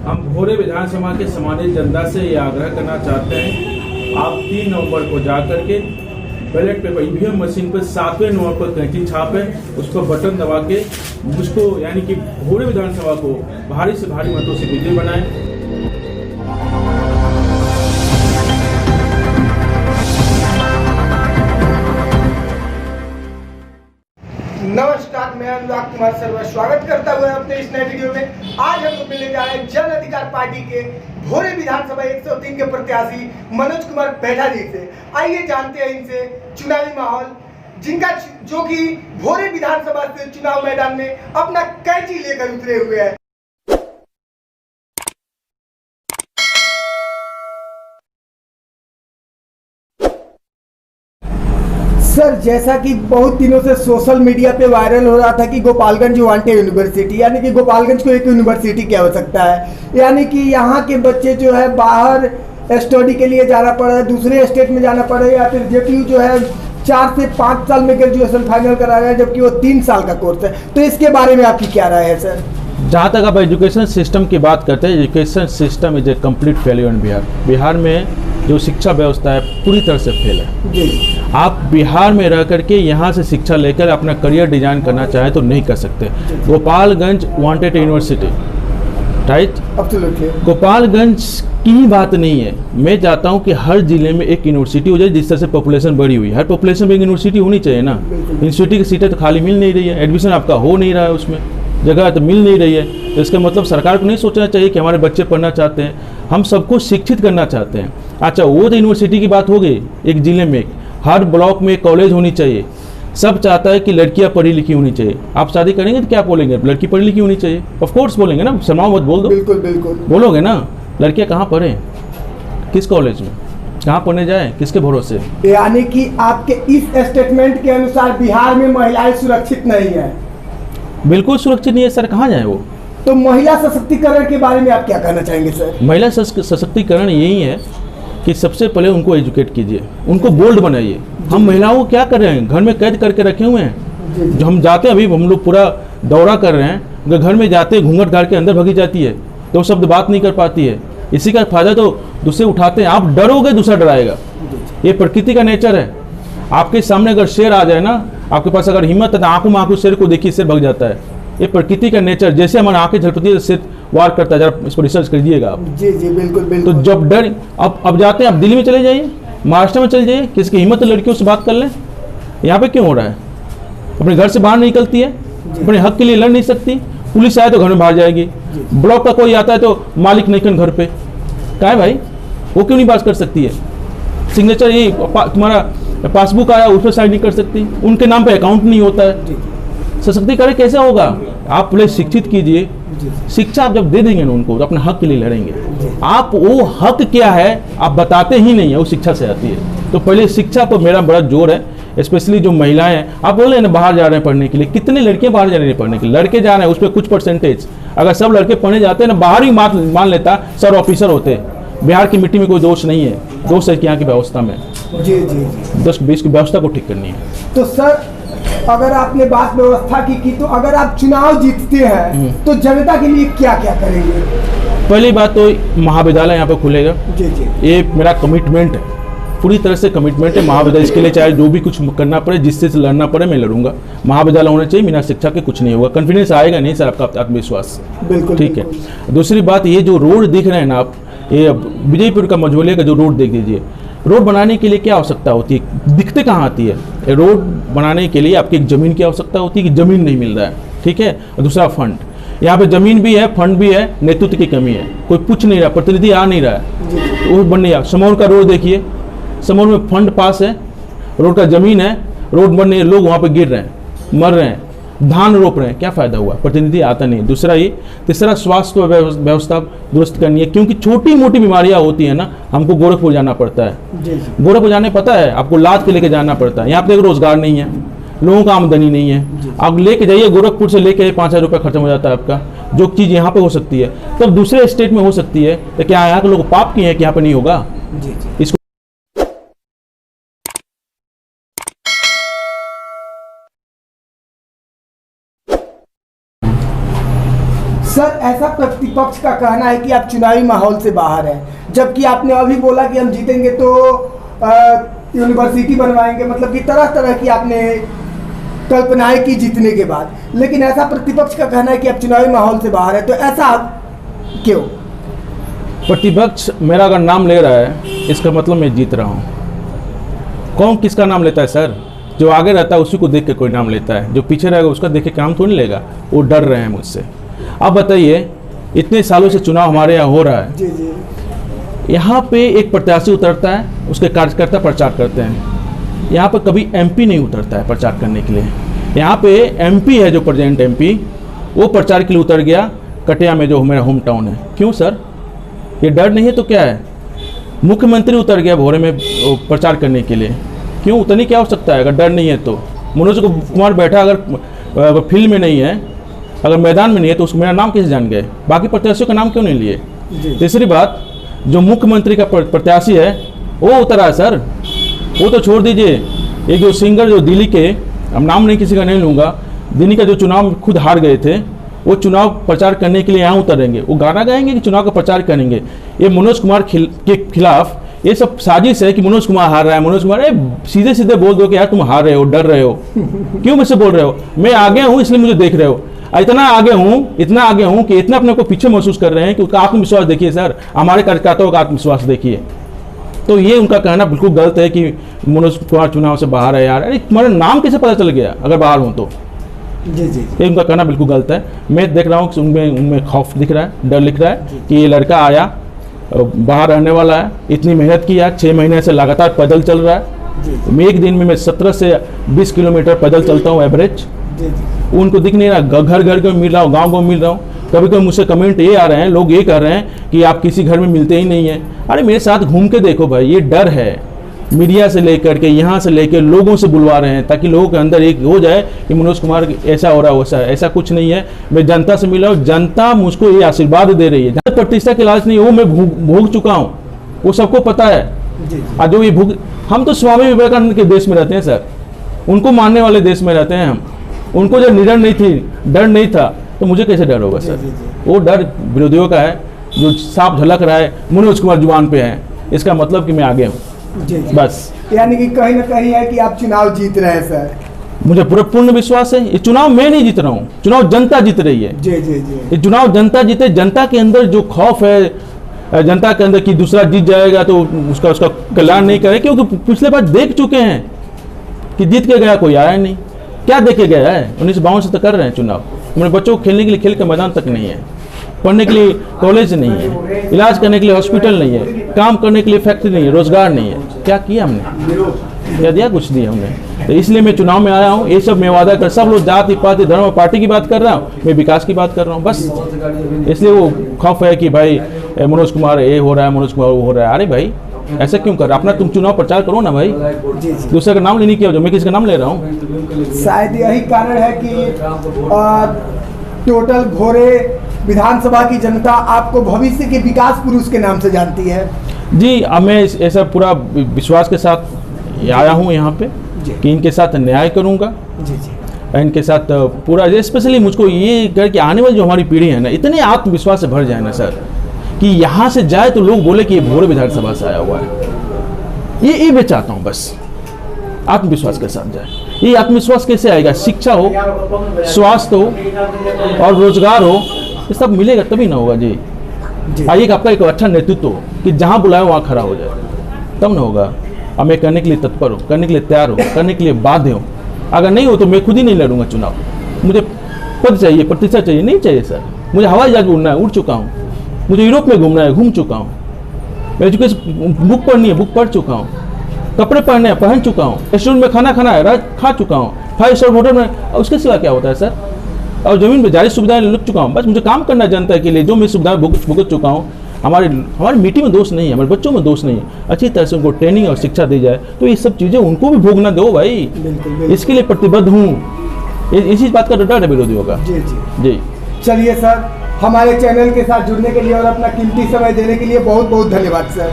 हम भोरे विधानसभा के सम्मानित जनता से ये आग्रह करना चाहते हैं, आप 3 नवंबर को जा करके बैलेट पेपर ईवीएम मशीन पर 7वें नंबर पर कैंची छापे, उस पर बटन दबा के उसको यानी कि भोरे विधानसभा को भारी से भारी मतों से विजयी बनाएं। नमस्कार, मैं अनुराग कुमार सर्वर स्वागत करता हुआ अपने इस नए वीडियो में। आज हम लोग मिलने जा रहे हैं जन अधिकार पार्टी के भोरे विधानसभा 103 के प्रत्याशी मनोज कुमार बैठा जी से। आइए जानते हैं इनसे चुनावी माहौल, जिनका जो कि भोरे विधानसभा से चुनाव मैदान में अपना कैंची लेकर उतरे हुए हैं। सर, जैसा कि बहुत दिनों से सोशल मीडिया पे वायरल हो रहा था कि गोपालगंज वांटेड यूनिवर्सिटी, यानी कि गोपालगंज को एक यूनिवर्सिटी की आवश्यकता है, यानी कि यहाँ के बच्चे जो है बाहर स्टडी के लिए जाना पड़ रहा है, दूसरे स्टेट में जाना पड़ रहा है, या फिर जेपीयू जो है 4 से 5 साल में ग्रेजुएशन फाइनल करा रहा है, जबकि वो 3 साल का कोर्स है। तो इसके बारे में आपकी क्या राय है सर? जहाँ तक आप एजुकेशन सिस्टम की बात करते हैं, education system is A complete failure in Bihar. Bihar में जो शिक्षा व्यवस्था है पूरी तरह से फेल है जी। आप बिहार में रह करके यहाँ से शिक्षा लेकर अपना करियर डिजाइन करना चाहें तो नहीं कर सकते। Gopalganj wanted university, right? Absolutely. Gopalganj की ही बात नहीं है, मैं चाहता हूँ कि हर जिले में एक यूनिवर्सिटी हो जाए, जिस तरह से पॉपुलेशन बढ़ी हुई है। हर पॉपुलेशन में एक यूनिवर्सिटी होनी चाहिए ना। यूनिवर्सिटी की सीटें तो खाली मिल नहीं रही है, एडमिशन आपका हो नहीं रहा है, उसमें जगह तो मिल नहीं रही है। तो इसका मतलब सरकार को नहीं सोचना चाहिए कि हमारे बच्चे पढ़ना चाहते हैं, हम सबको शिक्षित करना चाहते हैं। अच्छा, वो तो यूनिवर्सिटी की बात हो गई। एक जिले में हर ब्लॉक में कॉलेज होनी चाहिए। सब चाहता है कि लड़कियां पढ़ी लिखी होनी चाहिए। आप शादी करेंगे तो क्या बोलेंगे? लड़की पढ़ी लिखी होनी चाहिए, ऑफ कोर्स बोलेंगे ना। शर्माओ मत, बोल दो। बिल्कुल बिल्कुल बोलोगे ना। लड़कियां कहाँ पढ़ें, किस कॉलेज में, कहाँ पढ़ने जाएं, किसके भरोसे? यानी कि आपके इस स्टेटमेंट के अनुसार बिहार में महिलाएं सुरक्षित नहीं है? बिल्कुल सुरक्षित नहीं है सर, कहाँ जाए वो? तो महिला सशक्तिकरण के बारे में आप क्या कहना चाहेंगे सर? महिला सशक्तिकरण यही है कि सबसे पहले उनको एजुकेट कीजिए, उनको बोल्ड बनाइए। हम महिलाओं को क्या कर रहे हैं, घर में कैद करके रखे हुए हैं। जो हम जाते हैं, अभी हम लोग पूरा दौरा कर रहे हैं, अगर घर में जाते हैं घूंघट गाड़ के अंदर भगी जाती है तो शब्द बात नहीं कर पाती है। इसी का फायदा तो दूसरे उठाते हैं। आप डरोगे, दूसरा डराएगा। ये प्रकृति का नेचर है। आपके सामने अगर शेर आ जाए ना, आपके पास अगर हिम्मत है तो आंखों में आंखों शेर को देखिए, शेर भग जाता है। ये प्रकृति का नेचर, जैसे हमारी आंखें झलकती है शेर वार करता है। जरा इस पर रिसर्च करिएगा आप। जी जी बिल्कुल बिल्कुल। तो जब डर अब जाते हैं, आप दिल्ली में चले जाइए, महाराष्ट्र में चले जाइए, किसकी हिम्मत है लड़कियों से बात कर लें? यहाँ पे क्यों हो रहा है? अपने घर से बाहर नहीं निकलती है, अपने हक के लिए लड़ नहीं सकती। पुलिस आए तो घर में बाहर जाएगी, ब्लॉक का कोई आता है तो मालिक नहीं घर पे। क्या है भाई, वो क्यों नहीं बात कर सकती है? सिग्नेचर ये तुम्हारा पासबुक आया, उस पर साइन नहीं कर सकती, उनके नाम पे अकाउंट नहीं होता है। सशक्तिकरण कैसे होगा? आप पहले शिक्षित कीजिए। शिक्षा आप जब दे देंगे ना उनको, तो अपने हक के लिए लड़ेंगे। आप वो हक क्या है आप बताते ही नहीं है, वो शिक्षा से आती है। तो पहले शिक्षा पर मेरा बड़ा जोर है, स्पेशली जो महिलाएं हैं। आप बोल रहे हैं ना बाहर जा रहे हैं पढ़ने के लिए, कितने लड़कियां बाहर जा रही हैं पढ़ने के लिए? लड़के जा रहे हैं, उस पर कुछ परसेंटेज। अगर सब लड़के पढ़ने जाते हैं ना, बाहर ही मान लेता सर ऑफिसर होते। बिहार की मिट्टी में कोई दोष नहीं है, दोष है कि यहाँ की व्यवस्था में। जी जी 10-20 की व्यवस्था को ठीक करनी है। तो सर, अगर आपने बात व्यवस्था की तो अगर आप चुनाव जीतते हैं तो जनता के लिए क्या क्या करेंगे? पहली बात तो महाविद्यालय यहाँ पे खुलेगा। जी जी, ये मेरा कमिटमेंट है, पूरी तरह से कमिटमेंट है। महाविद्यालय, इसके लिए चाहे जो भी कुछ करना पड़े, जिससे से लड़ना पड़े, मैं लड़ूंगा। महाविद्यालय होना चाहिए, बिना शिक्षा के कुछ नहीं होगा। कॉन्फिडेंस आएगा नहीं सर, आपका आत्मविश्वास। बिल्कुल ठीक है। दूसरी बात, ये जो रोड दिख रहे हैं ना आप, ये विजयपुर का मझोलिया का जो रोड देख लीजिए। रोड बनाने के लिए क्या आवश्यकता होती है? दिखते कहाँ आती है? रोड बनाने के लिए आपकी एक ज़मीन की आवश्यकता होती है कि ज़मीन नहीं मिल रहा है, ठीक है। और दूसरा फंड, यहाँ पे ज़मीन भी है, फंड भी है, नेतृत्व की कमी है। कोई पूछ नहीं रहा, प्रतिनिधि आ नहीं रहा है, वो बन नहीं रहा। समौर का रोड देखिए, समौर में फंड पास है, रोड का ज़मीन है, रोड बन नहीं, लोग वहाँ पर गिर रहे हैं, मर रहे हैं, धान रोप रहे हैं, क्या फ़ायदा हुआ? प्रतिनिधि आता नहीं। दूसरा ये, तीसरा स्वास्थ्य व्यवस्था दुरुस्त करनी है, क्योंकि छोटी मोटी बीमारियां होती है ना, हमको गोरखपुर जाना पड़ता है। गोरखपुर जाने पता है आपको, लाद के लेके जाना पड़ता है। यहाँ पे रोजगार नहीं है, लोगों का आमदनी नहीं है। आप लेके जाइए, गोरखपुर से लेके 5,000 रुपये खत्म हो जाता है आपका। जो चीज़ यहाँ पे हो सकती है तब दूसरे स्टेट में हो सकती है, तो क्या यहाँ के लोग पाप किए हैं कि यहाँ पे नहीं होगा? इसको सर, ऐसा प्रतिपक्ष का कहना है कि आप चुनावी माहौल से बाहर हैं, जबकि आपने अभी बोला कि हम जीतेंगे तो यूनिवर्सिटी बनवाएंगे, मतलब कि तरह तरह की आपने कल्पनाएं की जीतने के बाद, लेकिन ऐसा प्रतिपक्ष का कहना है कि आप चुनावी माहौल से बाहर है, तो ऐसा क्यों? प्रतिपक्ष मेरा अगर नाम ले रहा है इसका मतलब मैं जीत रहा हूँ। कौन किसका नाम लेता है सर? जो आगे रहता है उसी को देख के कोई नाम लेता है, जो पीछे रहेगा उसका देख के काम थोड़ी लेगा। वो डर रहे हैं मुझसे। अब बताइए, इतने सालों से चुनाव हमारे यहाँ हो रहा है, जी जी, यहाँ पे एक प्रत्याशी उतरता है, उसके कार्यकर्ता प्रचार करते हैं। यहाँ पे कभी एमपी नहीं उतरता है प्रचार करने के लिए। यहाँ पे एमपी है जो प्रेजेंट एमपी, वो प्रचार के लिए उतर गया कटिया में, जो मेरा होम टाउन है। क्यों सर? ये डर नहीं है तो क्या है? मुख्यमंत्री उतर गया भोरे में प्रचार करने के लिए। क्यों? उतरने क्या हो सकता है अगर डर नहीं है तो? मनोज कुमार बैठा अगर फील्ड में नहीं है, अगर मैदान में नहीं है, तो उसको मेरा नाम कैसे जान गए? बाकी प्रत्याशियों का नाम क्यों नहीं लिए? तीसरी बात, जो मुख्यमंत्री का प्रत्याशी है वो उतरा है सर। वो तो छोड़ दीजिए, एक जो सिंगर जो दिल्ली के, अब नाम नहीं किसी का नहीं लूँगा, दिल्ली का जो चुनाव खुद हार गए थे, वो चुनाव प्रचार करने के लिए यहाँ उतरेंगे। वो गाना गाएंगे कि चुनाव का प्रचार करेंगे? ये मनोज कुमार के खिलाफ ये सब साजिश है कि मनोज कुमार हार रहा है। मनोज कुमार, सीधे सीधे बोल दो कि यार तुम हार रहे हो, डर रहे हो। क्यों मुझसे बोल रहे हो? मैं आगे हूँ इसलिए मुझे देख रहे हो। इतना आगे हूँ कि इतना अपने को पीछे महसूस कर रहे हैं कि उनका आत्मविश्वास देखिए सर, हमारे कार्यकर्ताओं का आत्मविश्वास देखिए। तो ये उनका कहना बिल्कुल गलत है कि मनोज कुमार चुनाव से बाहर है। यार, अरे तुम्हारा नाम कैसे पता चल गया अगर बाहर हूँ तो? जी जी, ये उनका कहना बिल्कुल गलत है। मैं देख रहा हूँ कि उनमें खौफ दिख रहा है, डर दिख रहा है कि ये लड़का आया, बाहर रहने वाला है, इतनी मेहनत किया, 6 महीने से लगातार पैदल चल रहा है। मैं एक दिन में मैं 17 से 20 किलोमीटर पैदल चलता हूँ एवरेज। उनको दिख नहीं रहा, घर घर को मिल रहा हूँ, गाँव मिल रहा हूँ। कभी कभी मुझसे कमेंट ये आ रहे हैं, लोग ये कर रहे हैं कि आप किसी घर में मिलते ही नहीं हैं। अरे मेरे साथ घूम के देखो भाई, ये डर है। मीडिया से लेकर के, यहाँ से लेकर लोगों से बुलवा रहे हैं ताकि लोगों के अंदर एक हो जाए कि मनोज कुमार ऐसा हो रहा है वैसा है। ऐसा कुछ नहीं है। मैं जनता से मिला हूँ, जनता मुझको ये आशीर्वाद दे रही है। प्रतिष्ठा के लालच नहीं, वो मैं भोग चुका हूँ, वो सबको पता है। और जो ये हम तो स्वामी विवेकानंद के देश में रहते हैं सर, उनको मानने वाले देश में रहते हैं हम। उनको जब निडर नहीं थी, डर नहीं था, तो मुझे कैसे डर होगा सर? वो डर विरोधियों का है जो साफ झलक रहा है मनोज कुमार जुबान पे है, इसका मतलब कि मैं आगे हूँ बस। यानी कि कहीं ना कहीं है कि आप चुनाव जीत रहे हैं सर। मुझे पूरा पूर्ण विश्वास है। ये चुनाव मैं नहीं जीत रहा हूँ, चुनाव जनता जीत रही है। जी जी जी, ये चुनाव जनता जीते। जनता के अंदर जो खौफ है, जनता के अंदर कि दूसरा जीत जाएगा तो उसका कल्याण नहीं करे, क्योंकि पिछले बार देख चुके हैं कि जीत के गया कोई आया नहीं। क्या देखे गया है? 1952 से तो कर रहे हैं चुनाव। हमारे बच्चों को खेलने के लिए खेल का मैदान तक नहीं है, पढ़ने के लिए कॉलेज नहीं है, इलाज करने के लिए हॉस्पिटल नहीं है, काम करने के लिए फैक्ट्री नहीं है, रोजगार नहीं है। क्या किया हमने? क्या दिया? कुछ दिया हमने। तो इसलिए मैं चुनाव में आया हूँ। ये सब मैं वादा कर, सब लोग जाति पाति धर्म पार्टी की बात कर रहा हूँ, मैं विकास की बात कर रहा हूँ बस। इसलिए वो खौफ है कि भाई मनोज कुमार ये हो रहा है, मनोज कुमार वो हो रहा है। अरे भाई ऐसा क्यों कर? अपना तुम चुनाव प्रचार करो ना भाई, दूसरे का नाम लेने की वजह। मैं किसी का नाम ले रहा हूँ? शायद यही कारण है कि टोटल भोरे विधानसभा की जनता आपको भविष्य के विकास पुरुष के नाम से जानती है। जी, अब मैं ऐसा पूरा विश्वास के साथ आया हूँ यहाँ पे कि इनके साथ न्याय करूँगा। जी जी, इनके साथ पूरा, स्पेशली मुझको ये कर कि आने वाली जो हमारी पीढ़ी है ना, इतने आत्मविश्वास से भर जाए ना सर कि यहाँ से जाए तो लोग बोले कि ये भोरे विधानसभा से आया हुआ है। ये मैं चाहता हूँ बस, आत्मविश्वास के साथ जाए। ये आत्मविश्वास कैसे आएगा? शिक्षा हो, स्वास्थ्य हो और रोजगार हो, ये सब मिलेगा तभी ना होगा जी। आइए आपका एक अच्छा नेतृत्व हो कि जहाँ बुलाए वहाँ खड़ा हो जाए, तब ना होगा। अब मैं करने के लिए तत्पर हूँ, करने के लिए तैयार हूँ, करने के लिए बाध्य हूँ। अगर नहीं हो तो मैं खुद ही नहीं लड़ूंगा चुनाव। मुझे पद चाहिए, प्रतिष्ठा चाहिए नहीं चाहिए सर। मुझे हवाई जहाज उड़ना है, उड़ चुका हूँ। मुझे यूरोप में घूमना है, घूम चुका हूँ। एजुकेशन बुक पढ़नी है, बुक पढ़ चुका हूँ। कपड़े पहनने हैं, पहन चुका हूँ। रेस्टोरेंट में खाना खाना है, खा चुका हूँ। 5 स्टार होटल में, उसके सिवा क्या होता है सर? और जमीन में जारी सुविधाएं लुट चुका हूँ। बस मुझे काम करना है जनता के लिए, जो मैं सुविधाएं भुगत चुका हूँ। हमारी मीटिंग में दोष नहीं है, हमारे बच्चों में दोष नहीं है। अच्छी तरह से उनको ट्रेनिंग और शिक्षा दी जाए तो ये सब चीज़ें उनको भी भोगना दो भाई। इसके लिए प्रतिबद्ध हूँ। इसी बात का डर है विरोधियों का। जी जी जी, चलिए सर, हमारे चैनल के साथ जुड़ने के लिए और अपना कीमती समय देने के लिए बहुत बहुत धन्यवाद सर।